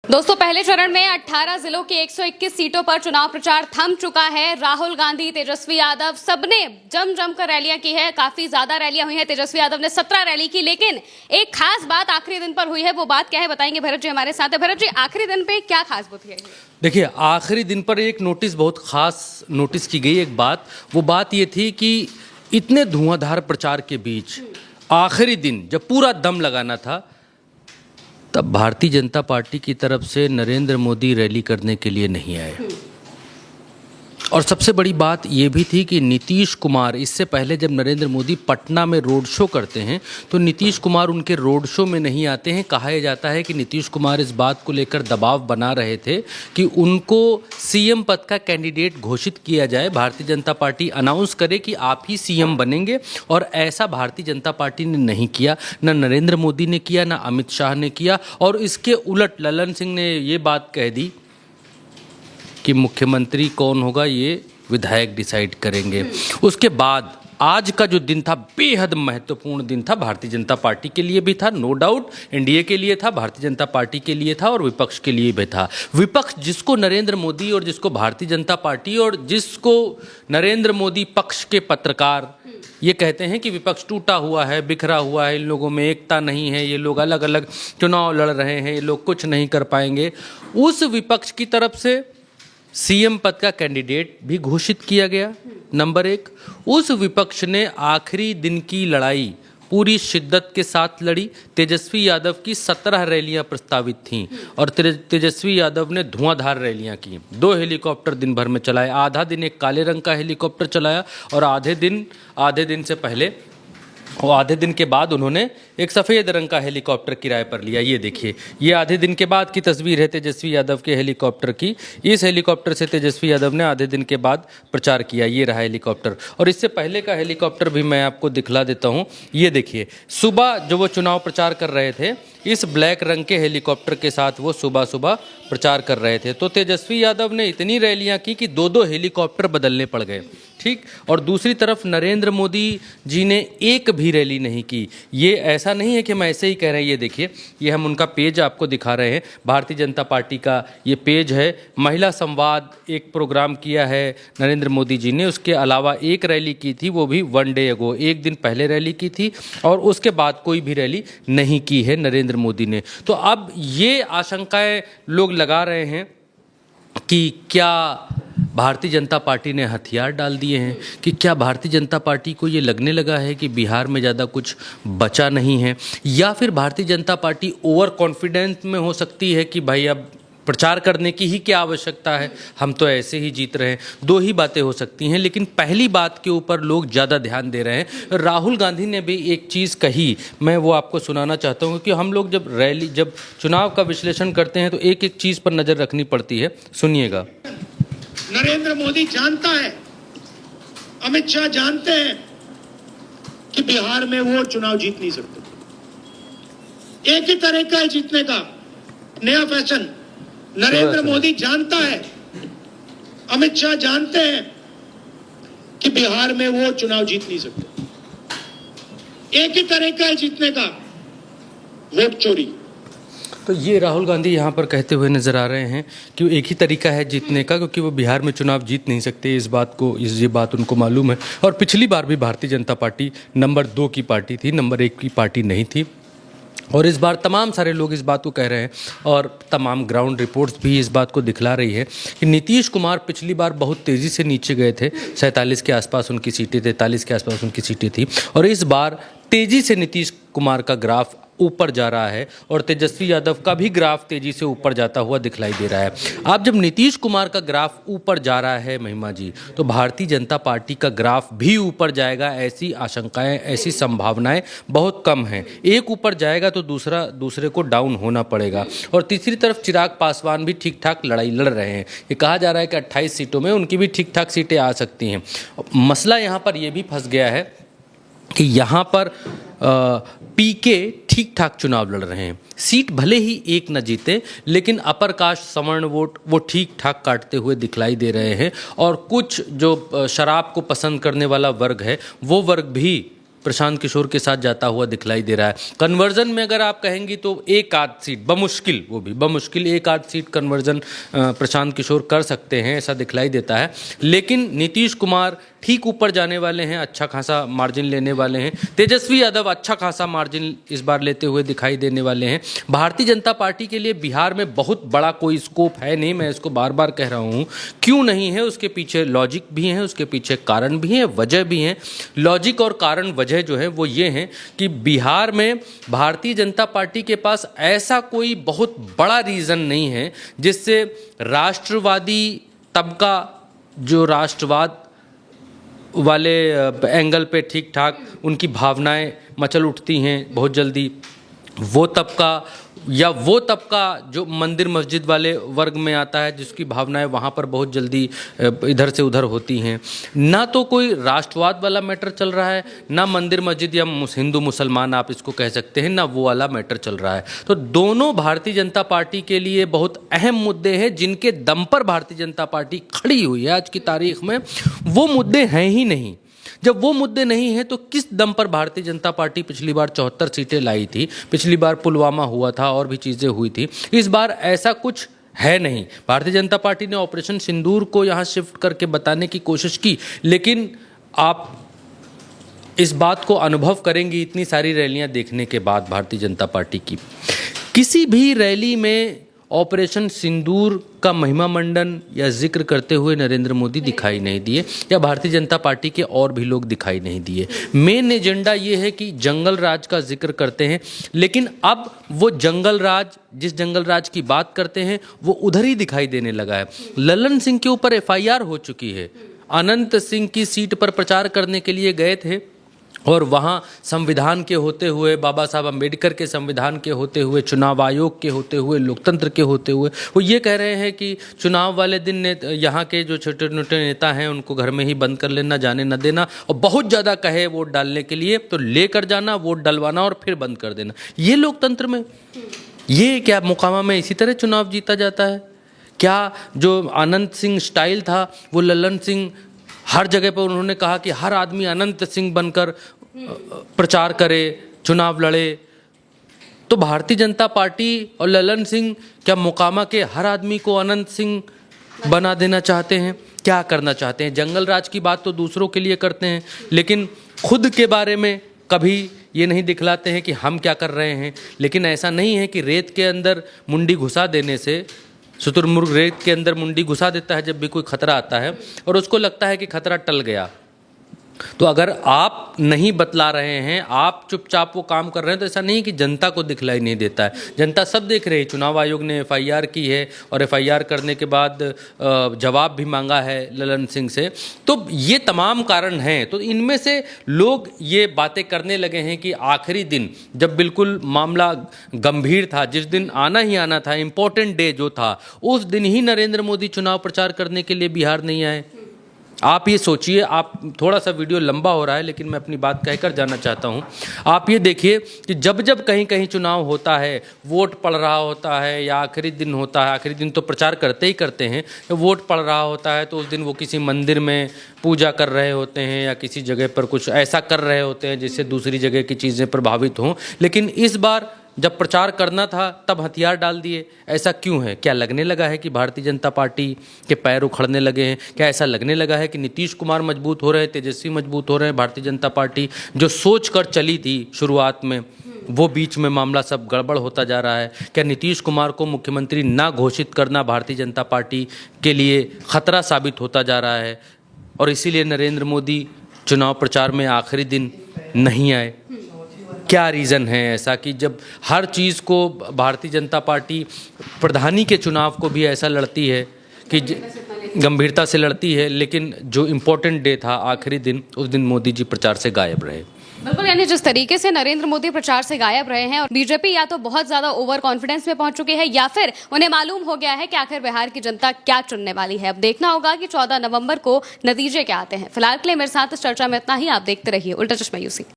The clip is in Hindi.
दोस्तों, पहले चरण में 18 जिलों की 121 सीटों पर चुनाव प्रचार थम चुका है। राहुल गांधी, तेजस्वी यादव सबने जम कर रैलियां की है। काफी ज्यादा रैलियां हुई हैं। तेजस्वी यादव ने 17 रैली की, लेकिन एक खास बात आखिरी दिन पर हुई है। वो बात क्या है बताएंगे भरत जी हमारे साथ है। भरत जी, आखिरी दिन पे क्या खास बात है? देखिए, आखिरी दिन पर एक नोटिस, बहुत खास नोटिस की गई एक बात। वो बात ये थी कि इतने धुआंधार प्रचार के बीच आखिरी दिन जब पूरा दम लगाना था, तब भारतीय जनता पार्टी की तरफ से नरेंद्र मोदी रैली करने के लिए नहीं आए। और सबसे बड़ी बात ये भी थी कि नीतीश कुमार, इससे पहले जब नरेंद्र मोदी पटना में रोड शो करते हैं तो नीतीश कुमार उनके रोड शो में नहीं आते हैं। कहा जाता है कि नीतीश कुमार इस बात को लेकर दबाव बना रहे थे कि उनको सीएम पद का कैंडिडेट घोषित किया जाए, भारतीय जनता पार्टी अनाउंस करे कि आप ही सीएम बनेंगे। और ऐसा भारतीय जनता पार्टी ने नहीं किया, न नरेंद्र मोदी ने किया, न अमित शाह ने किया। और इसके उलट ललन सिंह ने ये बात कह दी कि मुख्यमंत्री कौन होगा ये विधायक डिसाइड करेंगे। उसके बाद आज का जो दिन था, बेहद महत्वपूर्ण दिन था। भारतीय जनता पार्टी के लिए भी था, नो डाउट, एनडीए के लिए था, भारतीय जनता पार्टी के लिए था और विपक्ष के लिए भी था। विपक्ष जिसको नरेंद्र मोदी और जिसको भारतीय जनता पार्टी और जिसको नरेंद्र मोदी पक्ष के पत्रकार ये कहते हैं कि विपक्ष टूटा हुआ है, बिखरा हुआ है, इन लोगों में एकता नहीं है, ये लोग अलग अलग चुनाव लड़ रहे हैं, ये लोग कुछ नहीं कर पाएंगे। उस विपक्ष की तरफ से सीएम पद का कैंडिडेट भी घोषित किया गया। नंबर एक, उस विपक्ष ने आखिरी दिन की लड़ाई पूरी शिद्दत के साथ लड़ी। तेजस्वी यादव की 17 रैलियां प्रस्तावित थीं और तेजस्वी यादव ने धुआंधार रैलियां की। 2 हेलीकॉप्टर दिन भर में चलाए। आधा दिन एक काले रंग का हेलीकॉप्टर चलाया और आधे दिन से पहले और आधे दिन के बाद उन्होंने एक सफ़ेद रंग का हेलीकॉप्टर किराए पर लिया। ये देखिए, ये आधे दिन के बाद की तस्वीर है तेजस्वी यादव के हेलीकॉप्टर की। इस हेलीकॉप्टर से तेजस्वी यादव ने आधे दिन के बाद प्रचार किया। ये रहा हेलीकॉप्टर। और इससे पहले का हेलीकॉप्टर भी मैं आपको दिखला देता हूँ। ये देखिए, सुबह जो वो चुनाव प्रचार कर रहे थे, इस ब्लैक रंग के हेलीकॉप्टर के साथ वो सुबह सुबह प्रचार कर रहे थे। तो तेजस्वी यादव ने इतनी रैलियां की कि 2-2 हेलीकॉप्टर बदलने पड़ गए। ठीक। और दूसरी तरफ नरेंद्र मोदी जी ने एक भी रैली नहीं की। ये ऐसा नहीं है कि हम ऐसे ही कह रहे हैं। ये देखिए, ये हम उनका पेज आपको दिखा रहे हैं। भारतीय जनता पार्टी का ये पेज है। महिला संवाद एक प्रोग्राम किया है नरेंद्र मोदी जी ने। उसके अलावा एक रैली की थी, वो भी 1 डे अगो, एक दिन पहले रैली की थी। और उसके बाद कोई भी रैली नहीं की है नरेंद्र मोदी ने। तो अब ये आशंकाएं लोग लगा रहे हैं कि क्या भारतीय जनता पार्टी ने हथियार डाल दिए हैं, कि क्या भारतीय जनता पार्टी को ये लगने लगा है कि बिहार में ज़्यादा कुछ बचा नहीं है, या फिर Bharatiya Janata party over confidence में हो सकती है कि भाई अब प्रचार करने की ही क्या आवश्यकता है, हम तो ऐसे ही जीत रहे हैं। 2 ही बातें हो सकती हैं। लेकिन पहली बात के ऊपर लोग ज़्यादा ध्यान दे रहे हैं। राहुल गांधी ने भी एक चीज़ कही, मैं वो आपको सुनाना चाहता हूँ, क्योंकि हम लोग जब चुनाव का विश्लेषण करते हैं तो एक एक चीज़ पर नज़र रखनी पड़ती है। सुनिएगा। नरेंद्र मोदी जानता है, अमित शाह जानते हैं कि बिहार में वो चुनाव जीत नहीं सकते। एक ही तरीका है जीतने का, नया फैशन। नरेंद्र मोदी जानता है, अमित शाह जानते हैं कि बिहार में वो चुनाव जीत नहीं सकते। एक ही तरीका है जीतने का, वोट चोरी। तो ये राहुल गांधी यहाँ पर कहते हुए नजर आ रहे हैं कि एक ही तरीका है जीतने का, क्योंकि वो बिहार में चुनाव जीत नहीं सकते। ये बात उनको मालूम है। और पिछली बार भी भारतीय जनता पार्टी नंबर 2 की पार्टी थी, नंबर 1 की पार्टी नहीं थी। और इस बार तमाम सारे लोग इस बात को कह रहे हैं और तमाम ग्राउंड रिपोर्ट्स भी इस बात को दिखला रही है कि नीतीश कुमार पिछली बार बहुत तेज़ी से नीचे गए थे। 47 के आसपास उनकी सीटें, 43 के आसपास उनकी सीटें थी। और इस बार तेज़ी से नीतीश कुमार का ग्राफ ऊपर जा रहा है और तेजस्वी यादव का भी ग्राफ तेजी से ऊपर जाता हुआ दिखलाई दे रहा है। अब जब नीतीश कुमार का ग्राफ ऊपर जा रहा है महिमा जी, तो भारतीय जनता पार्टी का ग्राफ भी ऊपर जाएगा। ऐसी आशंकाएं, ऐसी संभावनाएं बहुत कम हैं। एक ऊपर जाएगा तो दूसरे को डाउन होना पड़ेगा। और तीसरी तरफ चिराग पासवान भी ठीक ठाक लड़ाई लड़ रहे हैं। ये कहा जा रहा है कि 28 सीटों में उनकी भी ठीक ठाक सीटें आ सकती हैं। मसला यहाँ पर यह भी फंस गया है कि यहाँ पर पीके ठीक ठाक चुनाव लड़ रहे हैं। सीट भले ही एक न जीते, लेकिन अपर कास्ट सवर्ण वोट वो ठीक ठाक काटते हुए दिखलाई दे रहे हैं। और कुछ जो शराब को पसंद करने वाला वर्ग है, वो वर्ग भी प्रशांत किशोर के साथ जाता हुआ दिखलाई दे रहा है। कन्वर्जन में अगर आप कहेंगी तो एक आध सीट बमुश्किल, वो भी बमुश्किल एक आध सीट कन्वर्जन प्रशांत किशोर कर सकते हैं, ऐसा दिखलाई देता है। लेकिन नीतीश कुमार ठीक ऊपर जाने वाले हैं, अच्छा खासा मार्जिन लेने वाले हैं। तेजस्वी यादव अच्छा खासा मार्जिन इस बार लेते हुए दिखाई देने वाले हैं। भारतीय जनता पार्टी के लिए बिहार में बहुत बड़ा कोई स्कोप है नहीं, मैं इसको बार बार कह रहा हूँ। क्यों नहीं है, उसके पीछे लॉजिक भी है, उसके पीछे कारण भी है, वजह भी है। लॉजिक और कारण वजह जो है वो ये है कि बिहार में भारतीय जनता पार्टी के पास ऐसा कोई बहुत बड़ा रीज़न नहीं है जिससे राष्ट्रवादी तबका, जो राष्ट्रवाद वाले एंगल पे ठीक ठाक उनकी भावनाएं मचल उठती हैं बहुत जल्दी, वो तबका जो मंदिर मस्जिद वाले वर्ग में आता है, जिसकी भावनाएं वहाँ पर बहुत जल्दी इधर से उधर होती हैं। ना तो कोई राष्ट्रवाद वाला मैटर चल रहा है, ना मंदिर मस्जिद या हिंदू मुसलमान आप इसको कह सकते हैं, ना वो वाला मैटर चल रहा है। तो दोनों भारतीय जनता पार्टी के लिए बहुत अहम मुद्दे हैं जिनके दम पर भारतीय जनता पार्टी खड़ी हुई है आज की तारीख में। वो मुद्दे हैं ही नहीं। जब वो मुद्दे नहीं हैं तो किस दम पर भारतीय जनता पार्टी पिछली बार 74 सीटें लाई थी, पिछली बार पुलवामा हुआ था और भी चीज़ें हुई थी, इस बार ऐसा कुछ है नहीं। भारतीय जनता पार्टी ने ऑपरेशन सिंदूर को यहाँ शिफ्ट करके बताने की कोशिश की, लेकिन आप इस बात को अनुभव करेंगी इतनी सारी रैलियाँ देखने के बाद भारतीय जनता पार्टी की, किसी भी रैली में ऑपरेशन सिंदूर का महिमा मंडन या जिक्र करते हुए नरेंद्र मोदी दिखाई नहीं दिए, या भारतीय जनता पार्टी के और भी लोग दिखाई नहीं दिए। मेन एजेंडा ये है कि जंगल राज का जिक्र करते हैं, लेकिन अब वो जंगल राज, जिस जंगल राज की बात करते हैं वो उधर ही दिखाई देने लगा है। ललन सिंह के ऊपर FIR हो चुकी है। अनंत सिंह की सीट पर प्रचार करने के लिए गए थे और वहाँ संविधान के होते हुए, बाबा साहब अम्बेडकर के संविधान के होते हुए, चुनाव आयोग के होते हुए, लोकतंत्र के होते हुए वो ये कह रहे हैं कि चुनाव वाले दिन यहाँ के जो छोटे मोटे नेता हैं उनको घर में ही बंद कर लेना, जाने न देना, और बहुत ज़्यादा कहे वोट डालने के लिए तो लेकर जाना, वोट डलवाना और फिर बंद कर देना। ये लोकतंत्र में, ये क्या मोकामा में इसी तरह चुनाव जीता जाता है क्या? जो अनंत सिंह स्टाइल था वो ललन सिंह, हर जगह पर उन्होंने कहा कि हर आदमी अनंत सिंह बनकर प्रचार करे, चुनाव लड़े। तो भारतीय जनता पार्टी और ललन सिंह क्या मोकामा के हर आदमी को अनंत सिंह बना देना चाहते हैं? क्या करना चाहते हैं? जंगल राज की बात तो दूसरों के लिए करते हैं, लेकिन खुद के बारे में कभी ये नहीं दिखलाते हैं कि हम क्या कर रहे हैं। लेकिन ऐसा नहीं है कि रेत के अंदर मुंडी घुसा देने से, शुतुरमुर्ग रेत के अंदर मुंडी घुसा देता है जब भी कोई खतरा आता है और उसको लगता है कि खतरा टल गया। तो अगर आप नहीं बतला रहे हैं, आप चुपचाप वो काम कर रहे हैं, तो ऐसा नहीं कि जनता को दिखलाई नहीं देता है। जनता सब देख रही है। चुनाव आयोग ने FIR की है और FIR करने के बाद जवाब भी मांगा है ललन सिंह से। तो ये तमाम कारण हैं। तो इनमें से लोग ये बातें करने लगे हैं कि आखिरी दिन जब बिल्कुल मामला गंभीर था, जिस दिन आना ही आना था, इम्पोर्टेंट डे जो था, उस दिन ही नरेंद्र मोदी चुनाव प्रचार करने के लिए बिहार नहीं आए। आप ये सोचिए, आप थोड़ा सा वीडियो लंबा हो रहा है लेकिन मैं अपनी बात कहकर जाना चाहता हूँ। आप ये देखिए कि जब जब कहीं कहीं चुनाव होता है, वोट पड़ रहा होता है या आखिरी दिन होता है, आखिरी दिन तो प्रचार करते ही करते हैं, वोट पड़ रहा होता है तो उस दिन वो किसी मंदिर में पूजा कर रहे होते हैं या किसी जगह पर कुछ ऐसा कर रहे होते हैं जिससे दूसरी जगह की चीज़ें प्रभावित हों। लेकिन इस बार जब प्रचार करना था तब हथियार डाल दिए। ऐसा क्यों है? क्या लगने लगा है कि भारतीय जनता पार्टी के पैर उखड़ने लगे हैं? क्या ऐसा लगने लगा है कि नीतीश कुमार मजबूत हो रहे हैं, तेजस्वी मजबूत हो रहे हैं? भारतीय जनता पार्टी जो सोच कर चली थी शुरुआत में, वो बीच में मामला सब गड़बड़ होता जा रहा है। क्या नीतीश कुमार को मुख्यमंत्री ना घोषित करना भारतीय जनता पार्टी के लिए खतरा साबित होता जा रहा है और इसीलिए नरेंद्र मोदी चुनाव प्रचार में आखिरी दिन नहीं आए? क्या रीज़न है ऐसा कि जब हर चीज़ को भारतीय जनता पार्टी प्रधानी के चुनाव को भी ऐसा लड़ती है कि गंभीरता से लड़ती है, लेकिन जो इम्पोर्टेंट डे था आखिरी दिन, उस दिन मोदी जी प्रचार से गायब रहे? बिल्कुल, यानी जिस तरीके से नरेंद्र मोदी प्रचार से गायब रहे हैं और बीजेपी या तो बहुत ज्यादा ओवर कॉन्फिडेंस में पहुंच चुकी है या फिर उन्हें मालूम हो गया है कि आखिर बिहार की जनता क्या चुनने वाली है। अब देखना होगा कि 14 नवंबर को नतीजे क्या आते हैं। फिलहाल के लिए मेरे साथ इस चर्चा में इतना ही। आप देखते रहिए उल्टा चश्मा यूसी।